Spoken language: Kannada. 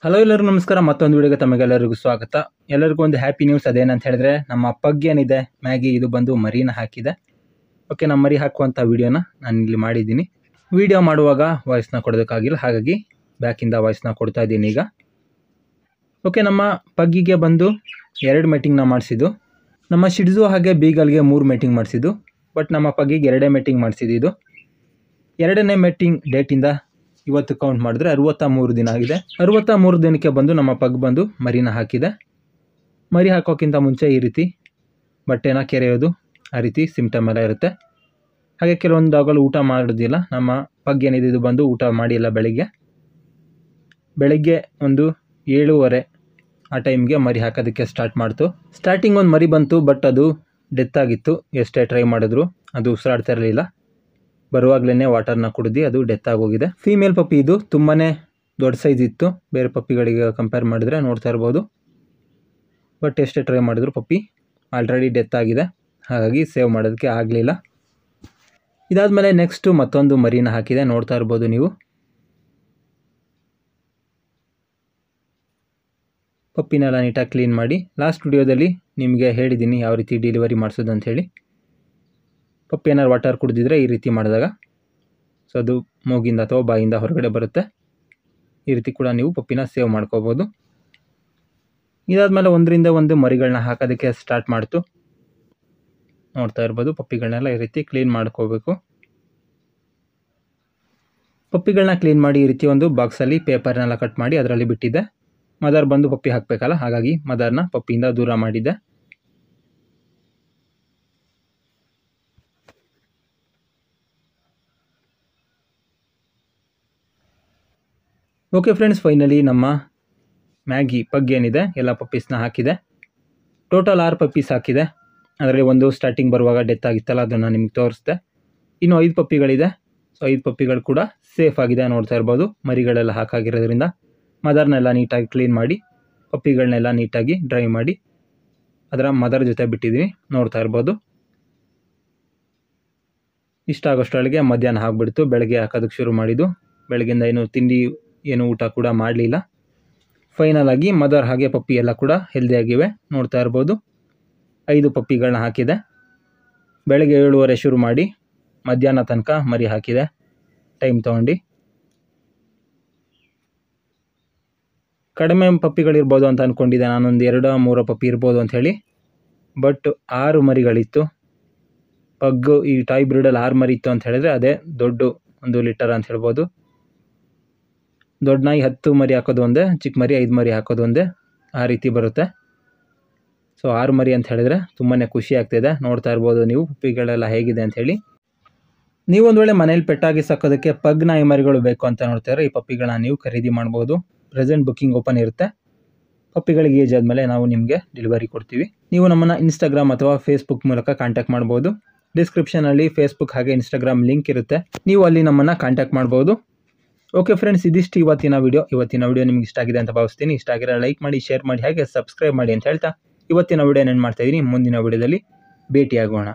ಹಲೋ ಎಲ್ಲರಿಗೂ ನಮಸ್ಕಾರ. ಮತ್ತೊಂದು ವಿಡಿಯೋಗೆ ತಮಗೆಲ್ಲರಿಗೂ ಸ್ವಾಗತ. ಎಲ್ಲರಿಗೂ ಒಂದು ಹ್ಯಾಪಿ ನ್ಯೂಸ್. ಅದೇನಂತ ಹೇಳಿದ್ರೆ ನಮ್ಮ ಪಗ್ ಏನಿದೆ ಮ್ಯಾಗಿ, ಇದು ಬಂದು ಮರಿನ ಹಾಕಿದೆ. ಓಕೆ, ನಮ್ಮ ಮರಿ ಹಾಕುವಂಥ ವಿಡಿಯೋನ ನಾನು ಇಲ್ಲಿ ಮಾಡಿದ್ದೀನಿ. ವಿಡಿಯೋ ಮಾಡುವಾಗ ವಾಯ್ಸ್ನ ಕೊಡೋದಕ್ಕಾಗಿಲ್ಲ, ಹಾಗಾಗಿ ಬ್ಯಾಕಿಂದ ವಾಯ್ಸ್ನ ಕೊಡ್ತಾ ಇದ್ದೀನಿ ಈಗ. ಓಕೆ, ನಮ್ಮ ಪಗ್ಗಿಗೆ ಬಂದು 2 ಮೀಟಿಂಗ್ನ ಮಾಡಿಸಿದ್ದು. ನಮ್ಮ ಶಿಡ್ಜು ಹಾಗೆ ಬೀಗಲ್ಗೆ 3 ಮೀಟಿಂಗ್ ಮಾಡಿಸಿದ್ದು. ಬಟ್ ನಮ್ಮ ಪಗ್ಗಿಗೆ 2 ಮೀಟಿಂಗ್ ಮಾಡಿಸಿದ್ದು. 2ನೇ ಮೀಟಿಂಗ್ ಡೇಟಿಂದ ಇವತ್ತು ಕೌಂಟ್ ಮಾಡಿದ್ರೆ 63 ದಿನ ಆಗಿದೆ. 63 ದಿನಕ್ಕೆ ಬಂದು ನಮ್ಮ ಪಗ್ ಬಂದು ಮರಿನ ಹಾಕಿದೆ. ಮರಿ ಹಾಕೋಕ್ಕಿಂತ ಮುಂಚೆ ಈ ರೀತಿ ಬಟ್ಟೆನ ಕೆರೆಯೋದು, ಆ ರೀತಿ ಸಿಂಪ್ಟಮ್ ಎಲ್ಲ ಇರುತ್ತೆ. ಹಾಗೆ ಕೆಲವೊಂದು ಡಾಗಗಳು ಊಟ ಮಾಡೋದಿಲ್ಲ. ನಮ್ಮ ಪಗ್ ಏನಿದೆ ಇದು ಬಂದು ಊಟ ಮಾಡಿಲ್ಲ. ಬೆಳಗ್ಗೆ ಒಂದು 7:30 ಆ ಟೈಮ್ಗೆ ಮರಿ ಹಾಕೋದಕ್ಕೆ ಸ್ಟಾರ್ಟ್ ಮಾಡ್ತು. ಸ್ಟಾರ್ಟಿಂಗ್ ಒಂದು ಮರಿ ಬಂತು, ಬಟ್ ಅದು ಡೆತ್ ಆಗಿತ್ತು. ಎಷ್ಟೇ ಟ್ರೈ ಮಾಡಿದ್ರು ಅದು ಉಸಿರಾಡ್ತಾ ಇರಲಿಲ್ಲ. ಬರುವಾಗಲೇ ವಾಟರ್ನ ಕುಡಿದು ಅದು ಡೆತ್ ಆಗೋಗಿದೆ. ಫೀಮೇಲ್ ಪಪ್ಪಿ ಇದು ತುಂಬಾ ದೊಡ್ಡ ಸೈಜ್ ಇತ್ತು, ಬೇರೆ ಪಪ್ಪಿಗಳಿಗೆ ಕಂಪೇರ್ ಮಾಡಿದ್ರೆ ನೋಡ್ತಾ ಇರ್ಬೋದು. ಬಟ್ ಎಷ್ಟೇ ಟ್ರೈ ಮಾಡಿದ್ರು ಪಪ್ಪಿ ಆಲ್ರೆಡಿ ಡೆತ್ ಆಗಿದೆ, ಹಾಗಾಗಿ ಸೇವ್ ಮಾಡೋದಕ್ಕೆ ಆಗಲಿಲ್ಲ. ಇದಾದಮೇಲೆ ನೆಕ್ಸ್ಟು ಮತ್ತೊಂದು ಮರಿನ ಹಾಕಿದೆ, ನೋಡ್ತಾ ಇರ್ಬೋದು ನೀವು. ಪಪ್ಪಿನೆಲ್ಲ ನೀಟಾಗಿ ಕ್ಲೀನ್ ಮಾಡಿ ಲಾಸ್ಟ್ ವಿಡಿಯೋದಲ್ಲಿ ನಿಮಗೆ ಹೇಳಿದ್ದೀನಿ ಯಾವ ರೀತಿ ಡೆಲಿವರಿ ಮಾಡಿಸೋದು ಅಂಥೇಳಿ. ಪಪ್ಪಿ ಏನಾರು ವಾಟರ್ ಕುಡಿದಿದ್ರೆ ಈ ರೀತಿ ಮಾಡಿದಾಗ ಸೊ ಅದು ಮೂಗಿಂದ ಅಥವಾ ಬಾಯಿಂದ ಹೊರಗಡೆ ಬರುತ್ತೆ. ಈ ರೀತಿ ಕೂಡ ನೀವು ಪಪ್ಪಿನ ಸೇವ್ ಮಾಡ್ಕೋಬೋದು. ಇದಾದಮೇಲೆ ಒಂದರಿಂದ ಒಂದು ಮರಿಗಳನ್ನ ಹಾಕೋದಕ್ಕೆ ಸ್ಟಾರ್ಟ್ ಮಾಡ್ತು. ನೋಡ್ತಾ ಇರ್ಬೋದು, ಪಪ್ಪಿಗಳನ್ನೆಲ್ಲ ಈ ರೀತಿ ಕ್ಲೀನ್ ಮಾಡ್ಕೋಬೇಕು. ಪಪ್ಪಿಗಳನ್ನ ಕ್ಲೀನ್ ಮಾಡಿ ಈ ರೀತಿ ಒಂದು ಬಾಕ್ಸಲ್ಲಿ ಪೇಪರ್ನೆಲ್ಲ ಕಟ್ ಮಾಡಿ ಅದರಲ್ಲಿ ಬಿಟ್ಟಿದ್ದೆ. ಮದರ್ ಬಂದು ಪಪ್ಪಿ ಹಾಕಬೇಕಲ್ಲ, ಹಾಗಾಗಿ ಮದರ್ನ ಪಪ್ಪಿಯಿಂದ ದೂರ ಮಾಡಿದ್ದೆ. ಓಕೆ ಫ್ರೆಂಡ್ಸ್, ಫೈನಲಿ ನಮ್ಮ ಮ್ಯಾಗಿ ಪಗ್ ಏನಿದೆ ಎಲ್ಲ ಪಪ್ಪೀಸ್ನ ಹಾಕಿದೆ. ಟೋಟಲ್ 6 ಪಪ್ಪೀಸ್ ಹಾಕಿದೆ. ಅದರಲ್ಲಿ ಒಂದು ಸ್ಟಾರ್ಟಿಂಗ್ ಬರುವಾಗ ಡೆತ್ ಆಗಿತ್ತಲ್ಲ, ಅದನ್ನು ನಿಮಗೆ ತೋರಿಸ್ದೆ. ಇನ್ನು 5 ಪಪ್ಪಿಗಳಿದೆ. ಸೊ 5 ಪಪ್ಪಿಗಳು ಕೂಡ ಸೇಫ್ ಆಗಿದೆ, ನೋಡ್ತಾ ಇರ್ಬೋದು. ಮರಿಗಳೆಲ್ಲ ಹಾಕಾಗಿರೋದ್ರಿಂದ ಮದರ್ನೆಲ್ಲ ನೀಟಾಗಿ ಕ್ಲೀನ್ ಮಾಡಿ ಪಪ್ಪಿಗಳನ್ನೆಲ್ಲ ನೀಟಾಗಿ ಡ್ರೈ ಮಾಡಿ ಅದರ ಮದರ್ ಜೊತೆ ಬಿಟ್ಟಿದ್ದೀನಿ, ನೋಡ್ತಾ ಇರ್ಬೋದು. ಇಷ್ಟ ಆಗೋಷ್ಟರೊಳಗೆ ಮಧ್ಯಾಹ್ನ ಆಗಿಬಿಡ್ತು. ಬೆಳಗ್ಗೆ ಹಾಕೋದಕ್ಕೆ ಶುರು ಮಾಡಿದ್ದು. ಬೆಳಗ್ಗೆಯಿಂದ ಏನು ಊಟ ಕೂಡ ಮಾಡಲಿಲ್ಲ. ಫೈನಲ್ ಆಗಿ ಮದರ್ ಹಾಗೆ ಪಪ್ಪಿ ಎಲ್ಲ ಕೂಡ ಹೆಲ್ದಿಯಾಗಿವೆ, ನೋಡ್ತಾ ಇರ್ಬೋದು. 5 ಪಪ್ಪಿಗಳನ್ನ ಹಾಕಿದೆ. ಬೆಳಗ್ಗೆ 7:30 ಶುರು ಮಾಡಿ ಮಧ್ಯಾಹ್ನ ತನಕ ಮರಿ ಹಾಕಿದೆ, ಟೈಮ್ ತೊಗೊಂಡು. ಕಡಿಮೆ ಪಪ್ಪಿಗಳಿರ್ಬೋದು ಅಂತ ಅಂದ್ಕೊಂಡಿದ್ದೆ, ನಾನೊಂದು 2-3 ಪಪ್ಪಿ ಇರ್ಬೋದು ಅಂಥೇಳಿ. ಬಟ್ 6 ಮರಿಗಳಿತ್ತು. ಪಗ್ಗು ಈ ಟಾಯ್ ಬ್ರೀಡಲ್ಲಿ 6 ಮರಿ ಇತ್ತು ಅಂತ ಹೇಳಿದ್ರೆ ಅದೇ ದೊಡ್ಡ 1 ಲೀಟರ್ ಅಂತ ಹೇಳ್ಬೋದು. ದೊಡ್ಡ ನಾಯಿ 10 ಮರಿ ಹಾಕೋದು ಒಂದೇ, ಚಿಕ್ಕ ಮರಿ 5 ಮರಿ ಹಾಕೋದು ಒಂದೇ, ಆ ರೀತಿ ಬರುತ್ತೆ. ಸೊ 6 ಮರಿ ಅಂತ ಹೇಳಿದ್ರೆ ತುಂಬಾ ಖುಷಿ ಆಗ್ತಿದೆ. ನೋಡ್ತಾ ಇರ್ಬೋದು ನೀವು ಪಪ್ಪಿಗಳೆಲ್ಲ ಹೇಗಿದೆ ಅಂಥೇಳಿ. ನೀವೊಂದು ವೇಳೆ ಮನೇಲಿ ಪೆಟ್ಟಾಗಿ ಸಾಕೋದಕ್ಕೆ ಪಗ್ ನಾಯಿ ಮರಿಗಳು ಬೇಕು ಅಂತ ನೋಡ್ತಾರೆ, ಈ ಪಪ್ಪಿಗಳನ್ನ ನೀವು ಖರೀದಿ ಮಾಡ್ಬೋದು. ಪ್ರೆಸೆಂಟ್ ಬುಕ್ಕಿಂಗ್ ಓಪನ್ ಇರುತ್ತೆ. ಪಪ್ಪಿಗಳಿಗೆ ಏಜ್ ಆದಮೇಲೆ ನಾವು ನಿಮಗೆ ಡೆಲಿವರಿ ಕೊಡ್ತೀವಿ. ನೀವು ನಮ್ಮನ್ನು ಇನ್ಸ್ಟಾಗ್ರಾಮ್ ಅಥವಾ ಫೇಸ್ಬುಕ್ ಮೂಲಕ ಕಾಂಟ್ಯಾಕ್ಟ್ ಮಾಡ್ಬೋದು. ಡಿಸ್ಕ್ರಿಪ್ಷನಲ್ಲಿ ಫೇಸ್ಬುಕ್ ಹಾಗೆ ಇನ್ಸ್ಟಾಗ್ರಾಮ್ ಲಿಂಕ್ ಇರುತ್ತೆ, ನೀವು ಅಲ್ಲಿ ನಮ್ಮನ್ನು ಕಾಂಟ್ಯಾಕ್ಟ್ ಮಾಡ್ಬೋದು. ಓಕೆ ಫ್ರೆಂಡ್ಸ್, ಇದಿಷ್ಟು ಇವತ್ತಿನ ವಿಡಿಯೋ ನಿಮ್ಗೆ ಇಷ್ಟ ಆಗಿದೆ ಅಂತ ಭಾವಿಸ್ತೀನಿ. ಇಷ್ಟ ಆಗಿರೋ ಲೈಕ್ ಮಾಡಿ, ಶೇರ್ ಮಾಡಿ, ಹಾಗೆ ಸಬ್ಸ್ಕ್ರೈಬ್ ಮಾಡಿ ಅಂತ ಹೇಳ್ತಾ ಇವತ್ತಿನ ವಿಡಿಯೋ ಏನು ಮಾಡ್ತಾಯಿದ್ದೀನಿ. ಮುಂದಿನ ವಿಡಿಯೋದಲ್ಲಿ ಭೇಟಿಯಾಗೋಣ.